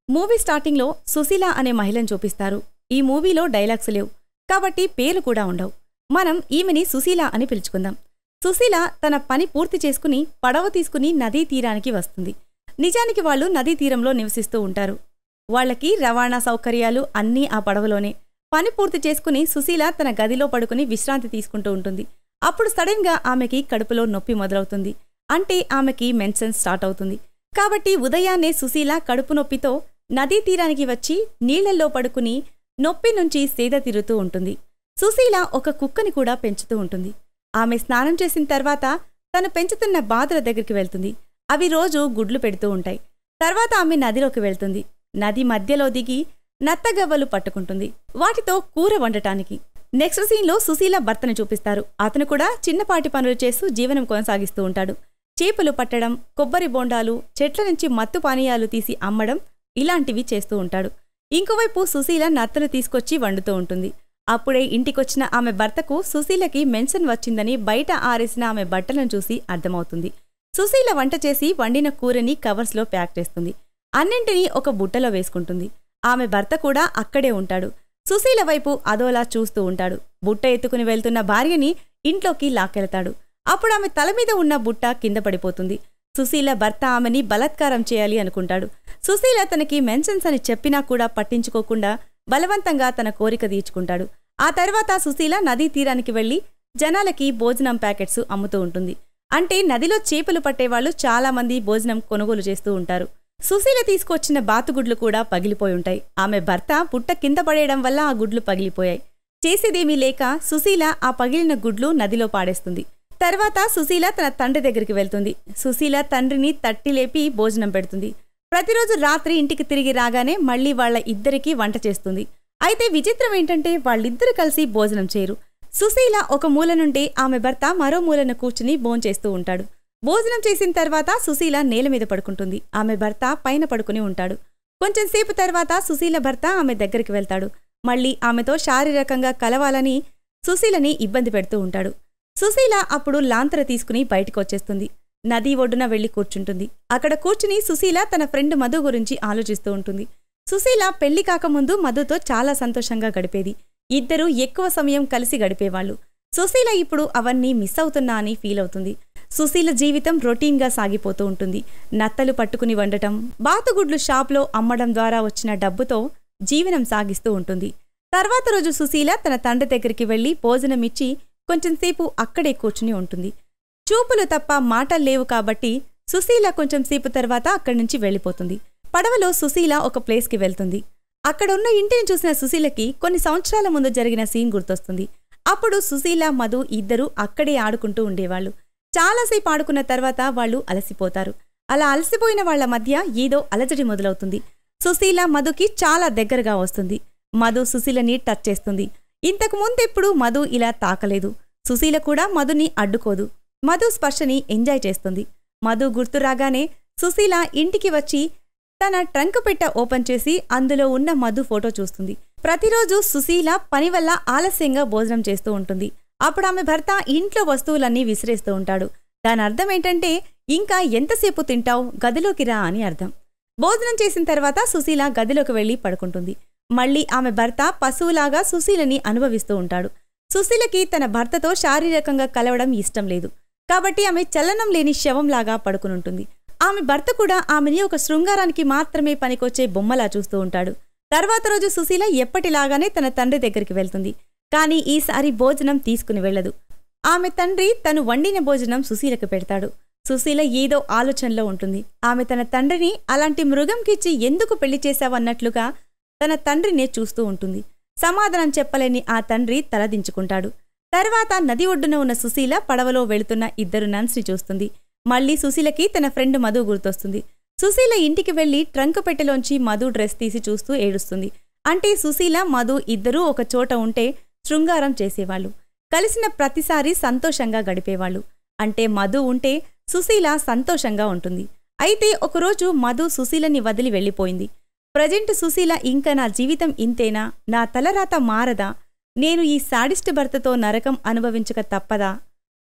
Movie స్టార్టింగ్లో సుశీల అనే మహిళను చూపిస్తారు. ఈ మూవీలో డైలాగ్స్ లేవు కాబట్టి పేర్లు కూడా ఉండవు. మనం ఈమెని సుశీల అని పిలుచుకుందాం. సుశీల తన పని పూర్తి చేసుకుని పడవ తీసుకుని నదీ తీరానికి వస్తుంది. నిజానికి వాళ్ళు నదీ తీరంలో నివసిస్తూ ఉంటారు. వాళ్లకి రవాణా సౌకర్యాలు అన్నీ ఆ పడవలోనే. పని పూర్తి చేసుకుని సుశీల తన గదిలో పడుకుని విశ్రాంతి తీసుకుంటూ ఉంటుంది. అప్పుడు సడన్ గా ఆమెకి కడుపులో నొప్పి మొదలవుతుంది. అంటే ఆమెకి మెన్సెన్స్ స్టార్ట్ అవుతుంది. కాబట్టి ఉదయాన్నే సుశీల కడుపు నొప్పితో నదీ తీరానికి వచ్చి నీళ్లల్లో పడుకుని నొప్పి నుంచి సేద తీరుతూ ఉంటుంది. సుశీల ఒక కుక్కని కూడా పెంచుతూ ఉంటుంది. ఆమె స్నానం చేసిన తర్వాత తను పెంచుతున్న బాతుల దగ్గరికి వెళ్తుంది. అవి రోజు గుడ్లు పెడుతూ ఉంటాయి. తర్వాత ఆమె నదిలోకి వెళ్తుంది. నది మధ్యలో దిగి నత్తగవ్వలు పట్టుకుంటుంది, వాటితో కూర వండటానికి. నెక్స్ట్ సీన్లో సుశీల భర్తను చూపిస్తారు. అతను కూడా చిన్నపాటి పనులు చేస్తూ జీవనం కొనసాగిస్తూ ఉంటాడు. చేపలు పట్టడం, కొబ్బరి బోండాలు, చెట్ల నుంచి మత్తు పానీయాలు తీసి అమ్మడం ఇలాంటివి చేస్తూ ఉంటాడు. ఇంకోవైపు సుశీల నత్తను తీసుకొచ్చి వండుతూ ఉంటుంది. అప్పుడే ఇంటికొచ్చిన ఆమె భర్తకు సుశీలకి మెన్షన్ వచ్చిందని బయట ఆరేసిన ఆమె బట్టలను చూసి అర్థమవుతుంది. సుశీల వంట చేసి వండిన కూరని కవర్స్లో ప్యాక్ చేస్తుంది. అన్నింటినీ ఒక బుట్టలో వేసుకుంటుంది. ఆమె భర్త కూడా అక్కడే ఉంటాడు. సుశీల వైపు అదోలా చూస్తూ ఉంటాడు. బుట్ట ఎత్తుకుని వెళ్తున్న భార్యని ఇంట్లోకి లాక్కెళ్తాడు. అప్పుడు ఆమె తల మీద ఉన్న బుట్ట కింద పడిపోతుంది. సుశీల భర్త ఆమెని బలాత్కారం చేయాలి అనుకుంటాడు. సుశీల తనకి మెన్సెన్స్ అని చెప్పినా కూడా పట్టించుకోకుండా బలవంతంగా తన కోరిక తీర్చుకుంటాడు. ఆ తర్వాత సుశీల నదీ తీరానికి వెళ్లి జనాలకి భోజనం ప్యాకెట్స్ అమ్ముతూ ఉంటుంది. అంటే నదిలో చేపలు పట్టేవాళ్లు చాలా మంది భోజనం కొనుగోలు చేస్తూ ఉంటారు. సుశీల తీసుకొచ్చిన బాతుగుడ్లు కూడా పగిలిపోయి ఉంటాయి. ఆమె భర్త బుట్ట కింద పడేయడం వల్ల ఆ గుడ్లు పగిలిపోయాయి. చేసేదేమీ లేక సుశీల ఆ పగిలిన గుడ్లు నదిలో పాడేస్తుంది. తర్వాత సుశీల తన తండ్రి దగ్గరికి వెళ్తుంది. సుశీల తండ్రిని తట్టి లేపి భోజనం పెడుతుంది. ప్రతిరోజు రాత్రి ఇంటికి తిరిగి రాగానే మళ్లీ వాళ్ల ఇద్దరికీ వంట చేస్తుంది. అయితే విచిత్రం ఏంటంటే వాళ్ళిద్దరూ కలిసి భోజనం చేయరు. సుశీల ఒక మూల నుండి ఆమె భర్త మరో మూలన కూర్చుని భోంచేస్తూ ఉంటాడు. భోజనం చేసిన తర్వాత సుశీల నేల మీద పడుకుంటుంది. ఆమె భర్త పైన పడుకుని ఉంటాడు. కొంచెంసేపు తర్వాత సుశీల భర్త ఆమె దగ్గరికి వెళ్తాడు. మళ్లీ ఆమెతో శారీరకంగా కలవాలని సుశీలని ఇబ్బంది పెడుతూ ఉంటాడు. సుశీల అప్పుడు లాంతర తీసుకుని బయటికొచ్చేస్తుంది. నదీ ఒడ్డున వెళ్లి కూర్చుంటుంది. అక్కడ కూర్చుని సుశీల తన ఫ్రెండ్ మధు గురించి ఆలోచిస్తూ ఉంటుంది. సుశీల పెళ్లి కాకముందు మధుతో చాలా సంతోషంగా గడిపేది. ఇద్దరూ ఎక్కువ సమయం కలిసి గడిపేవాళ్లు. సుశీల ఇప్పుడు అవన్నీ మిస్ అవుతున్నా అని ఫీల్ అవుతుంది. సుశీల జీవితం రొటీన్గా సాగిపోతూ ఉంటుంది. నత్తలు పట్టుకుని వండటం, బాతుగుడ్లు షాప్లో అమ్మడం ద్వారా వచ్చిన డబ్బుతో జీవనం సాగిస్తూ ఉంటుంది. తర్వాత రోజు సుశీల తన తండ్రి దగ్గరికి వెళ్లి భోజనమిచ్చి కొంచెంసేపు అక్కడే కూర్చుని ఉంటుంది. చూపులు తప్ప మాటల్లేవు కాబట్టి సుశీల కొంచెంసేపు తర్వాత అక్కడి నుంచి వెళ్ళిపోతుంది. పడవలో సుశీల ఒక ప్లేస్కి వెళ్తుంది. అక్కడున్న ఇంటిని చూసిన సుశీలకి కొన్ని సంవత్సరాల ముందు జరిగిన సీన్ గుర్తొస్తుంది. అప్పుడు సుశీల, మధు ఇద్దరూ అక్కడే ఆడుకుంటూ ఉండేవాళ్లు. చాలాసేపు ఆడుకున్న తర్వాత వాళ్లు అలసిపోతారు. అలా అలసిపోయిన వాళ్ల మధ్య ఏదో అలజడి మొదలవుతుంది. సుశీల మధుకి చాలా దగ్గరగా వస్తుంది. మధు సుశీలని టచ్ చేస్తుంది. ఇంతకు ముందెప్పుడు మధు ఇలా తాకలేదు. సుశీల కూడా మధుని అడ్డుకోదు. మధు స్పర్శని ఎంజాయ్ చేస్తుంది. మధు గుర్తు రాగానే సుశీల ఇంటికి వచ్చి తన ట్రంక్ పెట్ట ఓపెన్ చేసి అందులో ఉన్న మధు ఫోటో చూస్తుంది. ప్రతిరోజు సుశీల పని వల్ల ఆలస్యంగా భోజనం చేస్తూ ఉంటుంది. అప్పుడు ఆమె భర్త ఇంట్లో వస్తువులన్నీ విసిరేస్తూ ఉంటాడు. దాని అర్థం ఏంటంటే ఇంకా ఎంతసేపు తింటావు, గదిలోకి రా అని అర్థం. భోజనం చేసిన తర్వాత సుశీల గదిలోకి వెళ్లి పడుకుంటుంది. మళ్లీ ఆమె భర్త పశువులాగా సుశీలని అనుభవిస్తూ ఉంటాడు. సుశీలకి తన భర్తతో శారీరకంగా కలవడం ఇష్టం లేదు. కాబట్టి ఆమె చలనం లేని శవంలాగా పడుకునుంటుంది. ఆమె భర్త కూడా ఆమెని ఒక శృంగారానికి మాత్రమే పనికొచ్చే బొమ్మలా చూస్తూ ఉంటాడు. తర్వాత రోజు సుశీల ఎప్పటిలాగానే తన తండ్రి దగ్గరికి వెళ్తుంది. కానీ ఈసారి భోజనం తీసుకుని వెళ్లదు. ఆమె తండ్రి తను వండిన భోజనం సుశీలకు పెడతాడు. సుశీల ఏదో ఆలోచనలో ఉంటుంది. ఆమె తన తండ్రిని అలాంటి మృగంకిచ్చి ఎందుకు పెళ్లి చేశావన్నట్లుగా తన తండ్రినే చూస్తూ ఉంటుంది. సమాధానం చెప్పలేని ఆ తండ్రి తలదించుకుంటాడు. తర్వాత నది ఒడ్డున ఉన్న సుశీల పడవలో వెళుతున్న ఇద్దరు నన్స్ని చూస్తుంది. మళ్లీ సుశీలకి తన ఫ్రెండ్ మధు గుర్తొస్తుంది. సుశీల ఇంటికి వెళ్లి ట్రంక్ పెట్టెలోంచి మధు డ్రెస్ తీసి చూస్తూ ఏడుస్తుంది. అంటే సుశీల, మధు ఇద్దరూ ఒక చోట ఉంటే శృంగారం చేసేవాళ్లు. కలిసిన ప్రతిసారి సంతోషంగా గడిపేవాళ్లు. అంటే మధు ఉంటే సుశీల సంతోషంగా ఉంటుంది. అయితే ఒకరోజు మధు సుశీలని వదిలి వెళ్లిపోయింది. ప్రజెంట్ సుశీల ఇంకా నా జీవితం ఇంతేనా, నా తలరాత మారదా, నేను ఈ శాడిస్ట్ భర్తతో నరకం అనుభవించక తప్పదా,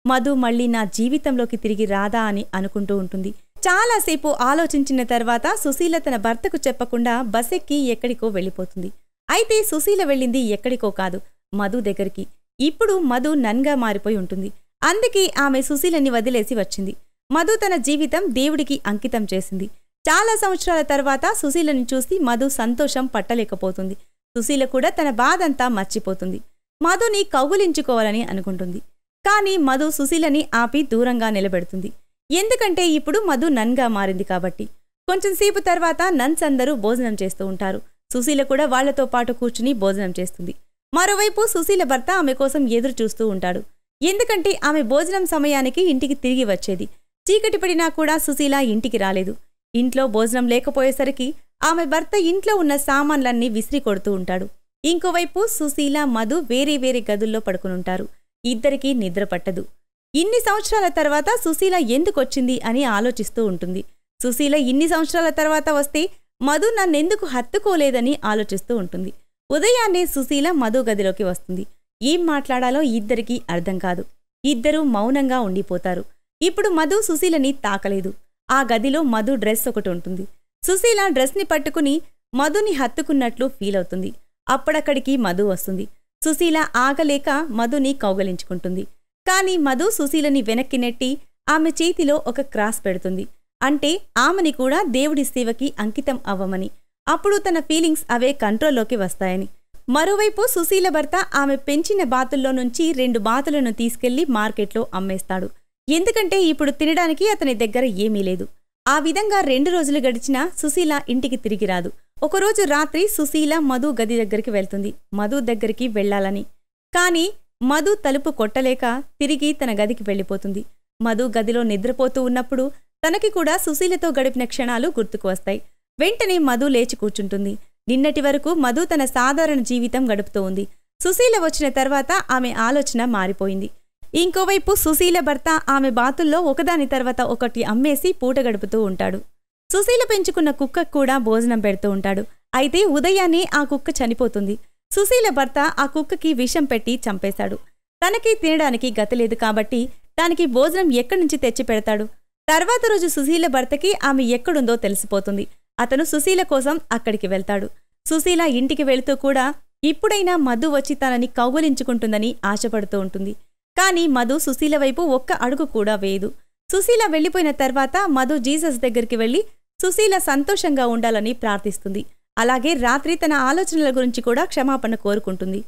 మధు మళ్లీ నా జీవితంలోకి తిరిగి రాదా అని అనుకుంటూ ఉంటుంది. చాలాసేపు ఆలోచించిన తర్వాత సుశీల తన భర్తకు చెప్పకుండా బస్సెక్కి ఎక్కడికో వెళ్ళిపోతుంది. అయితే సుశీల వెళ్ళింది ఎక్కడికో కాదు, మధు దగ్గరికి. ఇప్పుడు మధు నన్గా మారిపోయి ఉంటుంది. అందుకే ఆమె సుశీలని వదిలేసి వచ్చింది. మధు తన జీవితం దేవుడికి అంకితం చేసింది. చాలా సంవత్సరాల తర్వాత సుశీలని చూసి మధు సంతోషం పట్టలేకపోతుంది. సుశీల కూడా తన బాధంతా మర్చిపోతుంది. మధుని కౌగులించుకోవాలని అనుకుంటుంది. కానీ మధు సుశీలని ఆపి దూరంగా నిలబెడుతుంది. ఎందుకంటే ఇప్పుడు మధు నన్గా మారింది కాబట్టి. కొంచెంసేపు తర్వాత నన్స్ అందరూ భోజనం చేస్తూ ఉంటారు. సుశీల కూడా వాళ్లతో పాటు కూర్చుని భోజనం చేస్తుంది. మరోవైపు సుశీల భర్త ఆమె కోసం ఎదురు చూస్తూ ఉంటాడు. ఎందుకంటే ఆమె భోజనం సమయానికి ఇంటికి తిరిగి వచ్చేది. చీకటి పడినా కూడా సుశీల ఇంటికి రాలేదు. ఇంట్లో భోజనం లేకపోయేసరికి ఆమె భర్త ఇంట్లో ఉన్న సామాన్లన్నీ విసిరి కొడుతూ ఉంటాడు. ఇంకోవైపు సుశీల మధు వేరే వేరే గదుల్లో పడుకునుంటారు. ఇద్దరికీ నిద్ర పట్టదు. ఇన్ని సంవత్సరాల తర్వాత సుశీల ఎందుకొచ్చింది అని ఆలోచిస్తూ ఉంటుంది. సుశీల ఇన్ని సంవత్సరాల తర్వాత వస్తే మధు నన్నెందుకు హత్తుకోలేదని ఆలోచిస్తూ ఉంటుంది. ఉదయాన్నే సుశీల మధు గదిలోకి వస్తుంది. ఏం మాట్లాడాలో ఇద్దరికీ అర్థం కాదు. ఇద్దరూ మౌనంగా ఉండిపోతారు. ఇప్పుడు మధు సుశీలని తాకలేదు. ఆ గదిలో మధు డ్రెస్ ఒకటి ఉంటుంది. సుశీల డ్రెస్ని పట్టుకుని మధుని హత్తుకున్నట్లు ఫీల్ అవుతుంది. అప్పుడక్కడికి మధు వస్తుంది. సుశీల ఆగలేక మధుని కౌగలించుకుంటుంది. కాని మధు సుశీలని వెనక్కి నెట్టి ఆమె చేతిలో ఒక క్రాస్ పెడుతుంది. అంటే ఆమెని కూడా దేవుడి సేవకి అంకితం అవ్వమని. అప్పుడు తన ఫీలింగ్స్ అవే కంట్రోల్లోకి వస్తాయని. మరోవైపు సుశీల భర్త ఆమె పెంచిన బాతుల్లో నుంచి 2 బాతులను తీసుకెళ్లి మార్కెట్లో అమ్మేస్తాడు. ఎందుకంటే ఇప్పుడు తినడానికి అతని దగ్గర ఏమీ లేదు. ఆ విధంగా 2 రోజులు గడిచినా సుశీల ఇంటికి తిరిగి రాదు. ఒకరోజు రాత్రి సుశీల మధు గది దగ్గరికి వెళ్తుంది, మధు దగ్గరికి వెళ్లాలని. కాని మధు తలుపు కొట్టలేక తిరిగి తన గదికి వెళ్ళిపోతుంది. మధు గదిలో నిద్రపోతూ ఉన్నప్పుడు తనకి కూడా సుశీలతో గడిపిన క్షణాలు గుర్తుకు వస్తాయి. వెంటనే మధు లేచి కూర్చుంటుంది. నిన్నటి వరకు మధు తన సాధారణ జీవితం గడుపుతూ ఉంది. సుశీల వచ్చిన తర్వాత ఆమె ఆలోచన మారిపోయింది. ఇంకోవైపు సుశీల భర్త ఆమె బాతుల్లో ఒకదాని తర్వాత ఒకటి అమ్మేసి పూట గడుపుతూ ఉంటాడు. సుశీల పెంచుకున్న కుక్కకు కూడా భోజనం పెడుతూ ఉంటాడు. అయితే ఉదయాన్నే ఆ కుక్క చనిపోతుంది. సుశీల భర్త ఆ కుక్కకి విషం పెట్టి చంపేశాడు. తనకి తినడానికి గతిలేదు కాబట్టి దానికి భోజనం ఎక్కడి నుంచి తెచ్చి పెడతాడు? తర్వాత రోజు సుశీల భర్తకి ఆమె ఎక్కడుందో తెలిసిపోతుంది. అతను సుశీల కోసం అక్కడికి వెళ్తాడు. సుశీల ఇంటికి వెళుతూ కూడా ఇప్పుడైనా మధు వచ్చి తనని కౌగులించుకుంటుందని ఆశపడుతూ ఉంటుంది. కాని మధు సుశీల వైపు ఒక్క అడుగు కూడా వేయదు. సుశీల వెళ్లిపోయిన తర్వాత మధు జీసస్ దగ్గరికి వెళ్లి సుశీల సంతోషంగా ఉండాలని ప్రార్థిస్తుంది. అలాగే రాత్రి తన ఆలోచనల గురించి కూడా క్షమాపణ కోరుకుంటుంది.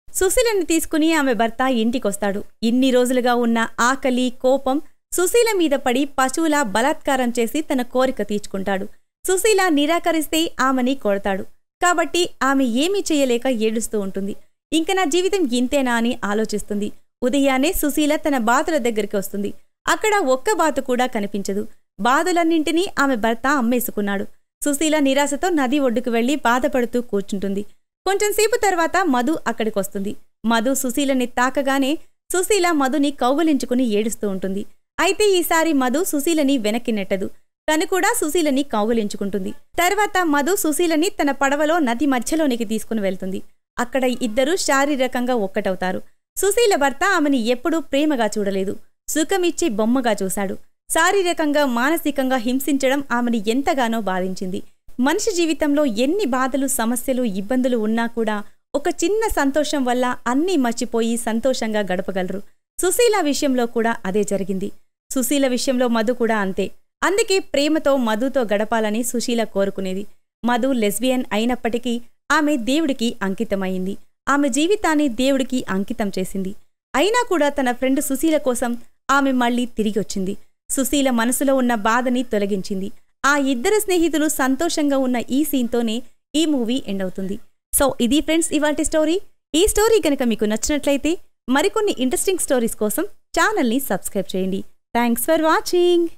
సుశీలని తీసుకుని ఆమె భర్త ఇంటికొస్తాడు. ఇన్ని రోజులుగా ఉన్న ఆకలి, కోపం సుశీల మీద పడి పశువులా బలాత్కారం చేసి తన కోరిక తీర్చుకుంటాడు. సుశీల నిరాకరిస్తే ఆమెని కొడతాడు. కాబట్టి ఆమె ఏమీ చెయ్యలేక ఏడుస్తూ ఉంటుంది. ఇంక నా జీవితం ఇంతేనా అని ఆలోచిస్తుంది. ఉదయాన్నే సుశీల తన బాతుల దగ్గరికి వస్తుంది. అక్కడ ఒక్క బాతు కూడా కనిపించదు. బాతులన్నింటినీ ఆమె భర్త అమ్మేసుకున్నాడు. సుశీల నిరాశతో నది ఒడ్డుకు వెళ్లి బాధపడుతూ కూర్చుంటుంది. కొంచెంసేపు తర్వాత మధు అక్కడికొస్తుంది. మధు సుశీలని తాకగానే సుశీల మధుని కౌగులించుకుని ఏడుస్తూ ఉంటుంది. అయితే ఈసారి మధు సుశీలని వెనక్కి నెట్టదు. తను కూడా సుశీలని కౌగులించుకుంటుంది. తర్వాత మధు సుశీలని తన పడవలో నది మధ్యలోనికి తీసుకుని వెళ్తుంది. అక్కడ ఇద్దరూ శారీరకంగా ఒక్కటవుతారు. సుశీల భర్త ఆమెని ఎప్పుడూ ప్రేమగా చూడలేదు. సుఖమిచ్చి బొమ్మగా చూశాడు. శారీరకంగా, మానసికంగా హింసించడం ఆమెని ఎంతగానో బాధించింది. మనిషి జీవితంలో ఎన్ని బాధలు, సమస్యలు, ఇబ్బందులు ఉన్నా కూడా ఒక చిన్న సంతోషం వల్ల అన్నీ మర్చిపోయి సంతోషంగా గడపగలరు. సుశీల విషయంలో కూడా అదే జరిగింది. సుశీల విషయంలో మధు కూడా అంతే. అందుకే ప్రేమతో మధుతో గడపాలని సుశీల కోరుకునేది. మధు లెస్బియన్ అయినప్పటికీ ఆమె దేవుడికి అంకితమైంది. ఆమె జీవితాన్ని దేవుడికి అంకితం చేసింది. అయినా కూడా తన ఫ్రెండ్ సుశీల కోసం ఆమె మళ్లీ తిరిగొచ్చింది. సుశీల మనసులో ఉన్న బాధని తొలగించింది. ఆ ఇద్దరు స్నేహితులు సంతోషంగా ఉన్న ఈ సీన్తోనే ఈ మూవీ ఎండ్ అవుతుంది. సో ఇది ఫ్రెండ్స్ ఇవాల్టి స్టోరీ. ఈ స్టోరీ గనక మీకు నచ్చినట్లయితే మరికొన్ని ఇంట్రెస్టింగ్ స్టోరీస్ కోసం ఛానల్ని సబ్స్క్రైబ్ చేయండి. Thanks for watching.